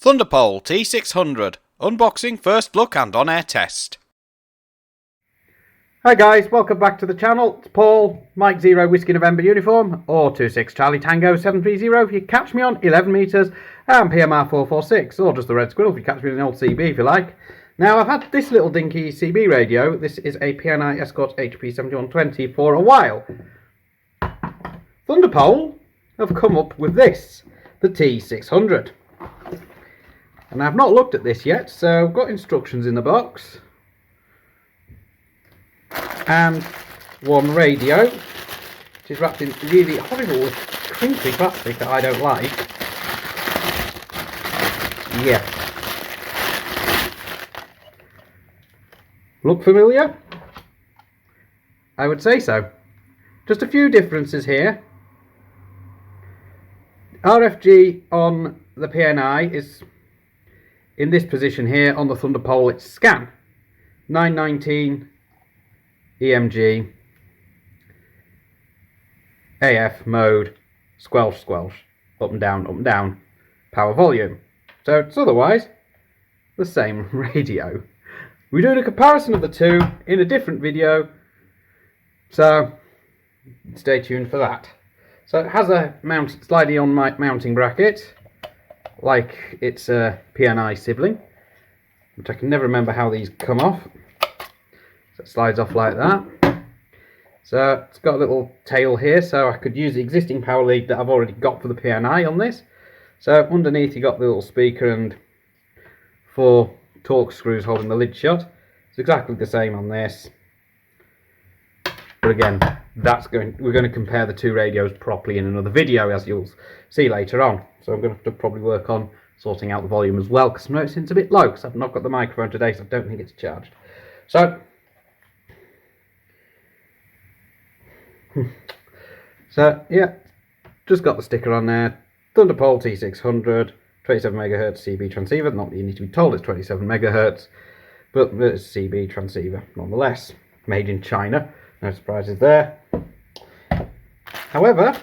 Thunderpole T-600, unboxing, first look and on-air test. Hi guys, welcome back to the channel. It's Paul, Mike 0 Whiskey November uniform, or 26 Charlie Tango 730 if you catch me on 11 metres, and PMR 446, or just the Red Squirrel if you catch me on the old CB if you like. Now I've had this little dinky CB radio, this is a PNI Escort HP 7120 for a while. Thunderpole have come up with this, the T-600. And I've not looked at this yet, so I've got instructions in the box. And one radio, which is wrapped in really horrible, crinkly plastic that I don't like. Yeah. Look familiar? I would say so. Just a few differences here. RFG on the PNI is in this position here. On the Thunderpole it's scan. 919 EMG AF mode, squelch squelch, up and down, power volume. So it's otherwise the same radio. We're doing a comparison of the two in a different video, so stay tuned for that. So it has a slightly on mounting bracket, like its PNI sibling, which I can never remember how these come off. So it slides off like that. So it's got a little tail here, so I could use the existing power lead that I've already got for the PNI on this. So underneath you got the little speaker and 4 Torx screws holding the lid shut. It's exactly the same on this. But again, we're going to compare the two radios properly in another video, as you'll see later on. So I'm going to have to probably work on sorting out the volume as well, because I'm noticing it's a bit low, because I've not got the microphone today, so I don't think it's charged. So yeah, just got the sticker on there. Thunderpole T-600, 27 MHz CB transceiver. Not that you need to be told it's 27 MHz, but it's a CB transceiver nonetheless. Made in China, no surprises there. However,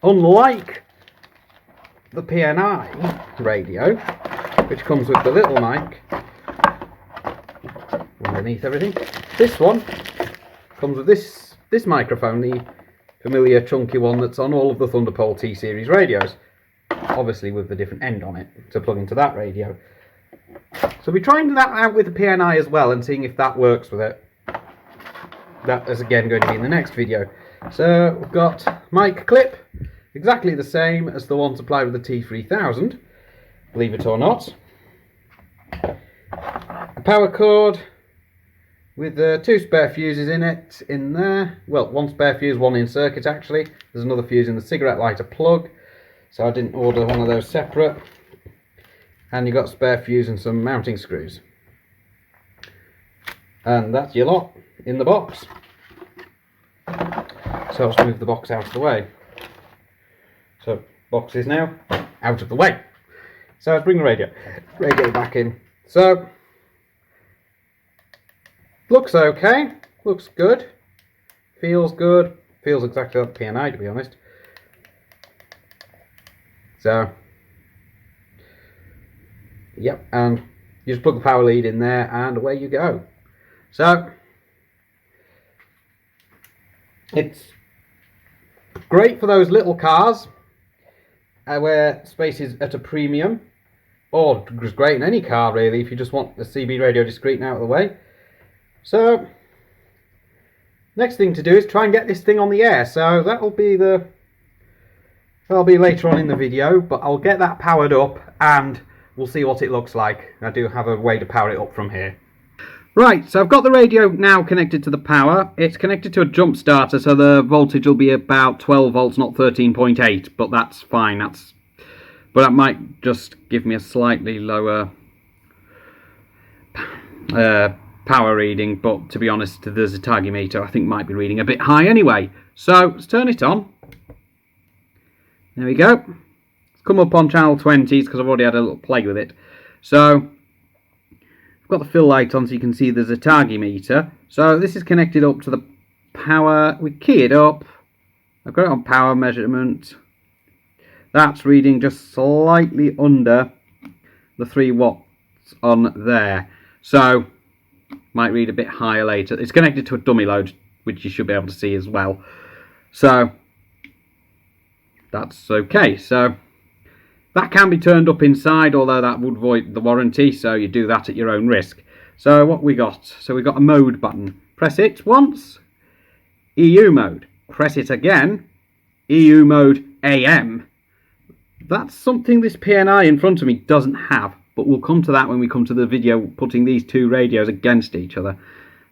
unlike the PNI radio, which comes with the little mic underneath everything, this one comes with this microphone, the familiar chunky one that's on all of the Thunderpole T-series radios, obviously with the different end on it to plug into that radio. So we're trying that out with the PNI as well and seeing if that works with it. That is again going to be in the next video. So we've got mic clip, exactly the same as the one supplied with the T3000, believe it or not. A power cord with 2 spare fuses in it, in there. Well, 1 spare fuse, 1 in circuit actually. There's another fuse in the cigarette lighter plug, so I didn't order one of those separate. And you've got a spare fuse and some mounting screws. And that's your lot in the box. So I'll just move the box out of the way. So, box is now out of the way. So let's bring the radio back in. So, looks okay, looks good, feels exactly like the PNI, to be honest. So, yep, and you just plug the power lead in there and away you go. So, it's great for those little cars where space is at a premium, or it's great in any car really if you just want the CB radio discreet and out of the way. So, next thing to do is try and get this thing on the air. So that'll be later on in the video, but I'll get that powered up and we'll see what it looks like. I do have a way to power it up from here. Right, so I've got the radio now connected to the power. It's connected to a jump starter, so the voltage will be about 12 volts, not 13.8, but that's fine. But that might just give me a slightly lower power reading, but to be honest, there's a Target meter I think might be reading a bit high anyway. So let's turn it on. There we go. It's come up on channel 20s because I've already had a little play with it. So I've got the fill light on so you can see there's a Target meter. So this is connected up to the power. We key it up. I've got it on power measurement. That's reading just slightly under the 3 watts on there. So, might read a bit higher later. It's connected to a dummy load, which you should be able to see as well. So, that's okay. So, that can be turned up inside, although that would void the warranty, so you do that at your own risk. So, what we got? So, we got a mode button. Press it once. EU mode. Press it again. EU mode AM. That's something this PNI in front of me doesn't have, but we'll come to that when we come to the video putting these 2 radios against each other.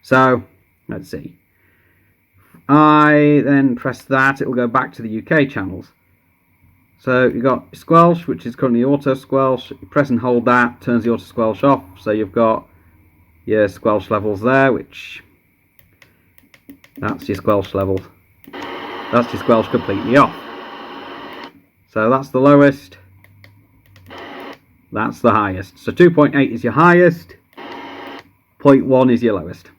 So, let's see. I then press that, it will go back to the UK channels. So you've got squelch, which is currently auto squelch. You press and hold that, turns the auto squelch off. So you've got your squelch levels there, which that's your squelch levels. That's your squelch completely off. So that's the lowest. That's the highest. So 2.8 is your highest. 0.1 is your lowest.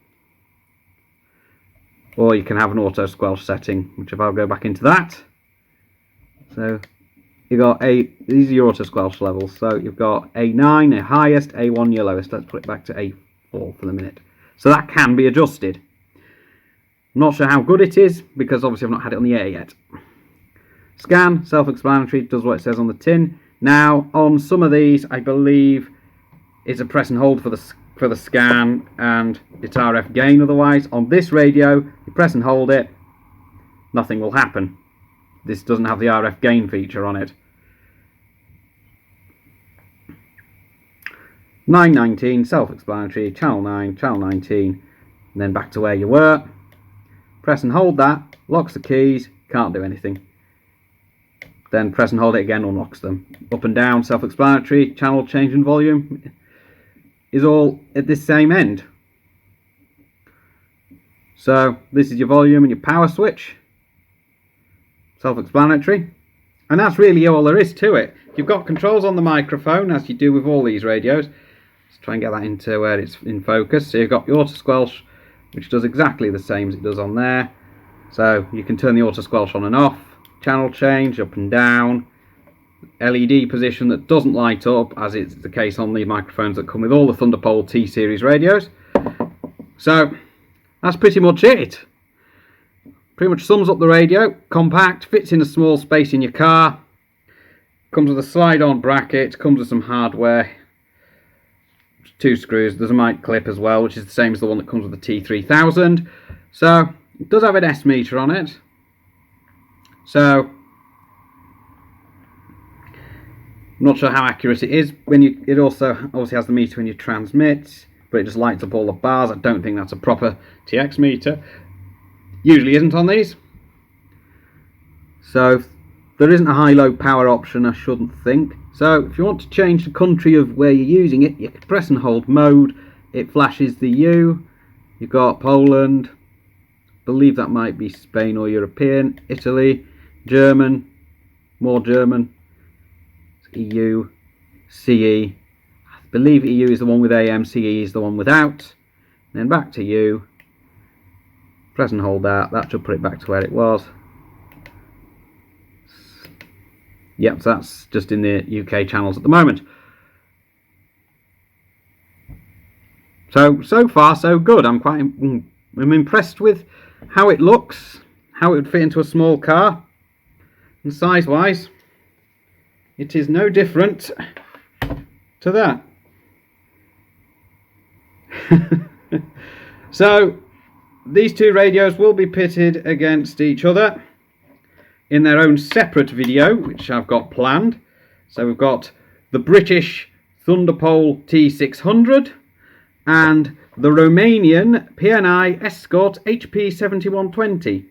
Or you can have an auto squelch setting, which if I'll go back into that. So you've got these are your auto squelch levels. So you've got A9, a highest, A1 your lowest. Let's put it back to A4 for the minute. So that can be adjusted. I'm not sure how good it is, because obviously I've not had it on the air yet. Scan, self-explanatory, does what it says on the tin. Now, on some of these, I believe it's a press and hold for the scan and it's RF gain. Otherwise, on this radio, you press and hold it, nothing will happen. This doesn't have the RF gain feature on it. 919, self-explanatory, channel 9, channel 19, and then back to where you were. Press and hold that, locks the keys, can't do anything. Then press and hold it again, unlocks them. Up and down, self-explanatory, channel change and volume is all at this same end. So this is your volume and your power switch. Self-explanatory. And that's really all there is to it. You've got controls on the microphone, as you do with all these radios. Let's try and get that into where it's in focus. So you've got your auto squelch, which does exactly the same as it does on there. So you can turn the auto squelch on and off. Channel change, up and down. LED position that doesn't light up, as it's the case on the microphones that come with all the Thunderpole T-series radios. So that's pretty much it. Pretty much sums up the radio. Compact, fits in a small space in your car. Comes with a slide-on bracket, comes with some hardware. 2 screws, there's a mic clip as well, which is the same as the one that comes with the T3000. So it does have an S meter on it. So, I'm not sure how accurate it is. It also obviously has the meter when you transmit, but it just lights up all the bars. I don't think that's a proper TX meter. Usually isn't on these. So, there isn't a high-low power option, I shouldn't think. So, if you want to change the country of where you're using it, you can press and hold mode. It flashes the U. You've got Poland. I believe that might be Spain or European. Italy. German, more German, EU, CE. I believe EU is the one with AM, CE is the one without. And then back to U. Press and hold that. That should put it back to where it was. Yep, so that's just in the UK channels at the moment. So far so good. I'm impressed with how it looks, how it would fit into a small car. And size wise, it is no different to that. So these 2 radios will be pitted against each other in their own separate video, which I've got planned. So we've got the British Thunderpole T-600 and the Romanian PNI Escort HP7120.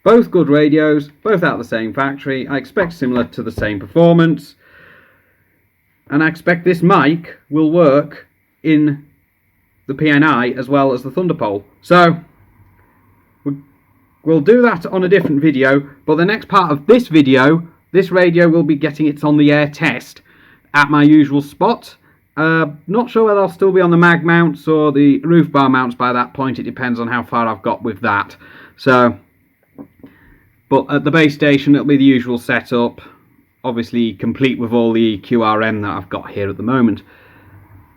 Both good radios, both out of the same factory. I expect similar to the same performance. And I expect this mic will work in the PNI as well as the Thunderpole. So, we'll do that on a different video. But the next part of this video, this radio will be getting its on the air test at my usual spot. Not sure whether I'll still be on the mag mounts or the roof bar mounts by that point. It depends on how far I've got with that. So, but at the base station it'll be the usual setup. obviously complete with all the QRM that I've got here at the moment.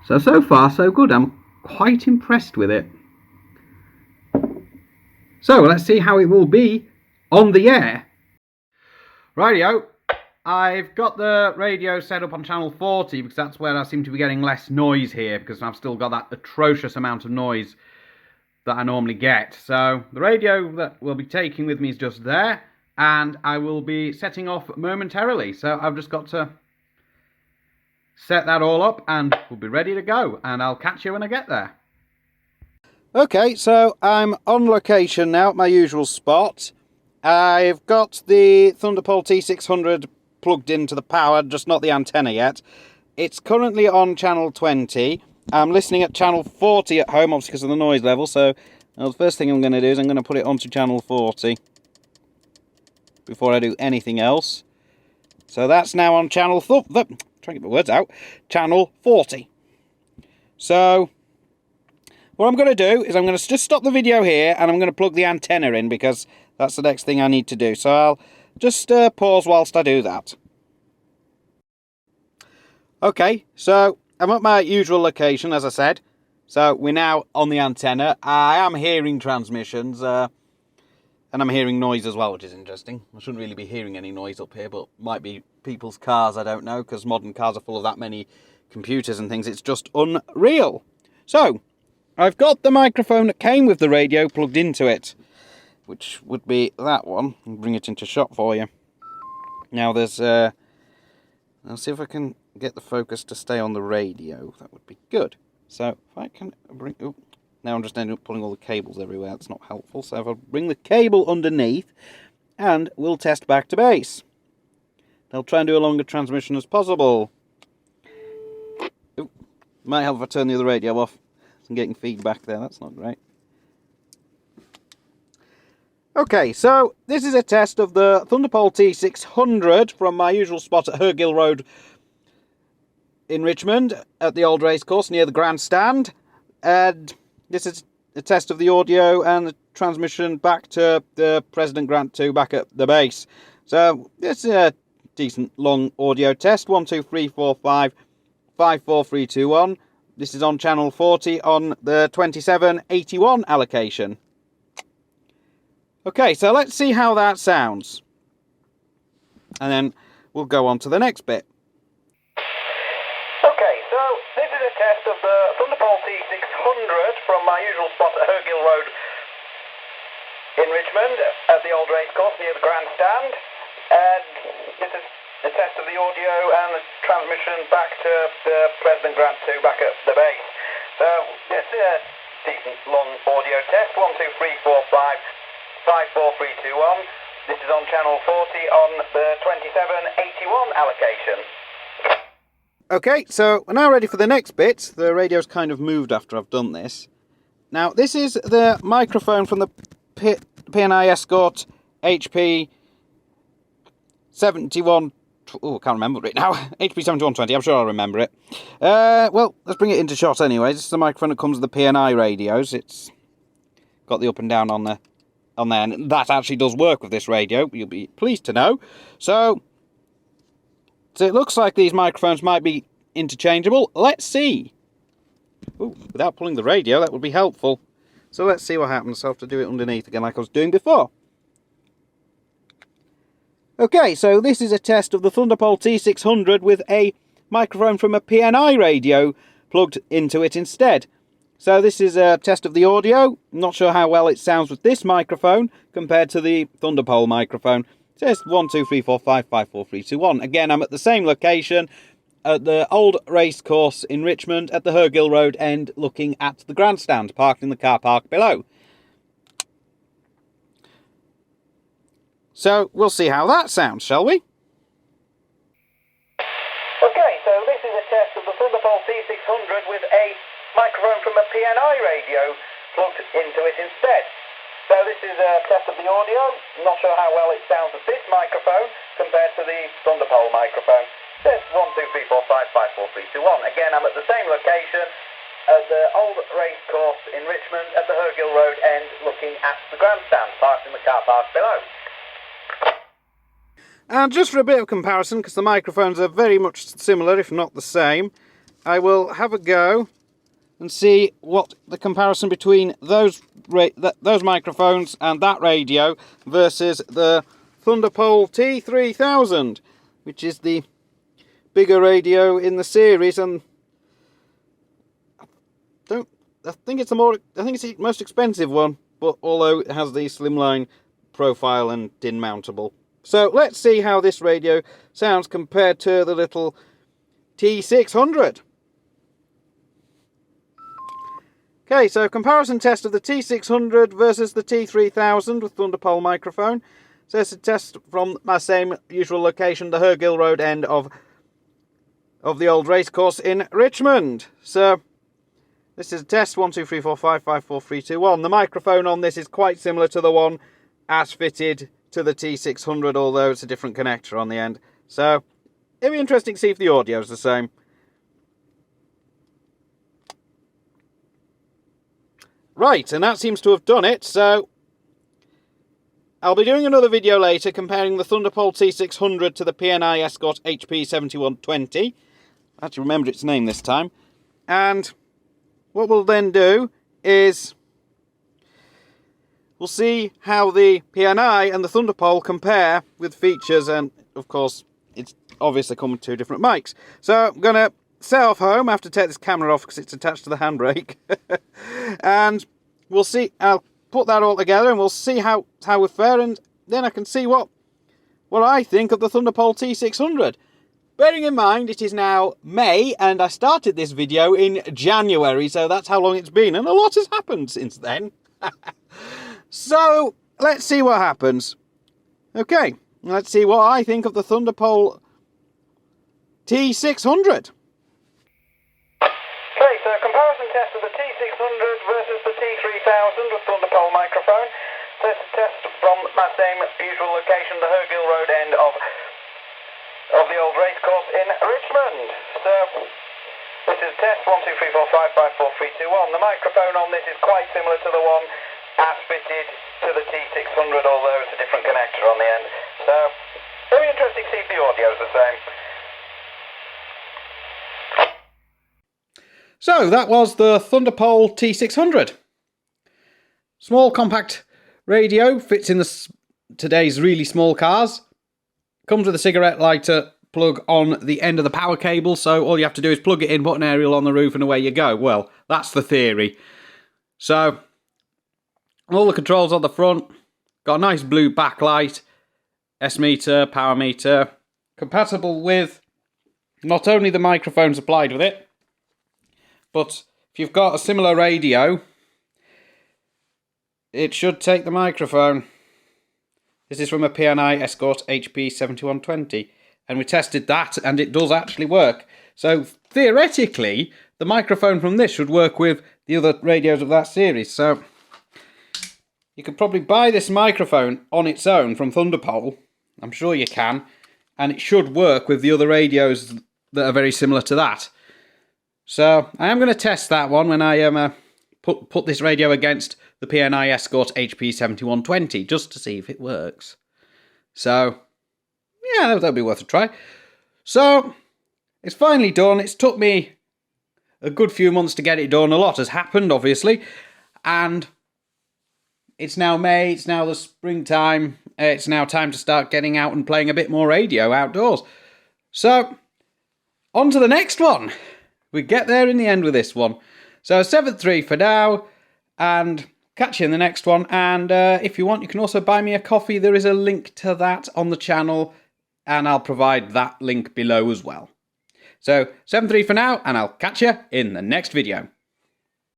So far so good. I'm quite impressed with it. So let's see how it will be on the air. Rightio, I've got the radio set up on channel 40 because that's where I seem to be getting less noise here, because I've still got that atrocious amount of noise that I normally get. So the radio that we'll be taking with me is just there, and I will be setting off momentarily. So I've just got to set that all up and we'll be ready to go, and I'll catch you when I get there. Okay, so I'm on location now at my usual spot. I've got the Thunderpole T-600 plugged into the power, just not the antenna yet. It's currently on channel 20. I'm listening at channel 40 at home, obviously because of the noise level, so the first thing I'm going to do is I'm going to put it onto channel 40 before I do anything else. So that's now on channel trying to get my words out. Channel 40. So what I'm going to do is I'm going to just stop the video here and I'm going to plug the antenna in, because that's the next thing I need to do. So I'll just pause whilst I do that. Okay, so I'm at my usual location, as I said. So we're now on the antenna. I am hearing transmissions, and I'm hearing noise as well, which is interesting. I shouldn't really be hearing any noise up here, but might be people's cars, I don't know, because modern cars are full of that many computers and things. It's just unreal. So I've got the microphone that came with the radio plugged into it, which would be that one. I'll bring it into shot for you. Now there's, I'll see if I can get the focus to stay on the radio. That would be good. So if I can bring, oh, now I'm just ending up pulling all the cables everywhere. That's not helpful. So if I bring the cable underneath, and we'll test back to base. I'll try and do a longer transmission as possible. Ooh, might help if I turn the other radio off. I'm getting feedback there. That's not great. Okay, so this is a test of the Thunderpole T-600 from my usual spot at Hergill Road in Richmond at the old racecourse near the grandstand. And this is a test of the audio and the transmission back to the President Grant 2 back at the base. So it's a decent long audio test. 1, 2, 3, 4, 5, 5, 4, 3, 2, 1. This is on channel 40 on the 2781 allocation. Okay, so let's see how that sounds. And then we'll go on to the next bit. Okay, so this is a test of the Thunderpole T-600 from my usual spot at Hergill Road in Richmond at the old racecourse near the grandstand. And this is a test of the audio and the transmission back to the President Grant 2 back at the base. So this is a decent long audio test. 1, 2, 3, 4, 5, 5, 4, 3, 2, 1. This is on channel 40 on the 2781 allocation. Okay, so we're now ready for the next bit. The radio's kind of moved after I've done this. Now, this is the microphone from the P&I Escort HP 71... Oh, I can't remember it now. HP 7120, I'm sure I'll remember it. Well, let's bring it into shot anyway. This is the microphone that comes with the P&I radios. It's got the up and down on there, and that actually does work with this radio, you'll be pleased to know. So it looks like these microphones might be interchangeable. Let's see. Ooh, without pulling the radio, that would be helpful. So let's see what happens. I'll have to do it underneath again like I was doing before. Okay, so this is a test of the Thunderpole T-600 with a microphone from a P&I radio plugged into it instead. So this is a test of the audio. I'm not sure how well it sounds with this microphone compared to the Thunderpole microphone. It says 1, 2, 3, 4, 5, 5, 4, 3, 2, 1. Again, I'm at the same location at the old race course in Richmond at the Hergill Road end, looking at the grandstand, parked in the car park below. So we'll see how that sounds, shall we? Okay, so this is a test of the Thunderpole T-600 with a microphone from a P&I radio plugged into it instead. So this is a test of the audio. I'm not sure how well it sounds with this microphone compared to the Thunderpole microphone. It says 1, 2, 3, 4, 5, 5, 4, 3, 2, 1. Again, I'm at the same location at the old race course in Richmond at the Hergill Road end, looking at the grandstand, parked in the car park below. And just for a bit of comparison, because the microphones are very much similar, if not the same, I will have a go and see what the comparison between those microphones and that radio versus the Thunderpole T-600, which is the bigger radio in the series, and I think it's the most expensive one, but although it has the slimline profile and tin mountable. So let's see how this radio sounds compared to the little T-600. Okay, so comparison test of the T-600 versus the T-3000 with Thunderpole microphone. So it's a test from my same usual location, the Hergill Road end of the old racecourse in Richmond. So this is a test, 1, 2, 3, 4, 5, 5, 4, 3, 2, 1. The microphone on this is quite similar to the one as fitted to the T-600, although it's a different connector on the end. So it'll be interesting to see if the audio is the same. Right, and that seems to have done it, so I'll be doing another video later comparing the Thunderpole T-600 to the PNI Escort HP7120. I actually remembered its name this time. And what we'll then do is we'll see how the PNI and the Thunderpole compare with features, and of course it's obviously come with two different mics. So I'm going to set off home. I have to take this camera off because it's attached to the handbrake. And we'll see, I'll put that all together and we'll see how we fare, and then I can see what I think of the Thunderpole T-600. Bearing in mind it is now May and I started this video in January, so that's how long it's been, and a lot has happened since then. So let's see what happens. Okay, let's see what I think of the Thunderpole T-600. Okay, so comparison test of the T-600 versus the T-3000 with Thunderpole microphone. So it's a test from my same usual location, the Hergill Road end of the old racecourse in Richmond. So this is test 1, 2, 3, 4, 5, 5, 4, 3, 2, 1. The microphone on this is quite similar to the one as fitted to the T-600, although it's a different connector on the end. So very interesting to see if the audio is the same. So that was the Thunderpole T-600. Small compact radio, fits in today's really small cars. Comes with a cigarette lighter plug on the end of the power cable, so all you have to do is plug it in, put an aerial on the roof, and away you go. Well, that's the theory. So all the controls on the front, got a nice blue backlight, S-meter, power meter, compatible with not only the microphone supplied with it, but if you've got a similar radio, it should take the microphone. This is from a PNI Escort HP7120, and we tested that, and it does actually work. So theoretically, the microphone from this should work with the other radios of that series. So you could probably buy this microphone on its own from Thunderpole. I'm sure you can, and it should work with the other radios that are very similar to that. So I am going to test that one when I put this radio against the PNI Escort HP7120, just to see if it works. So yeah, that'll be worth a try. So it's finally done. It's took me a good few months to get it done. A lot has happened, obviously, and it's now May. It's now the springtime. It's now time to start getting out and playing a bit more radio outdoors. So on to the next one. We get there in the end with this one. So 7-3 for now, and catch you in the next one. And if you want, you can also buy me a coffee. There is a link to that on the channel, and I'll provide that link below as well. So 7-3 for now, and I'll catch you in the next video.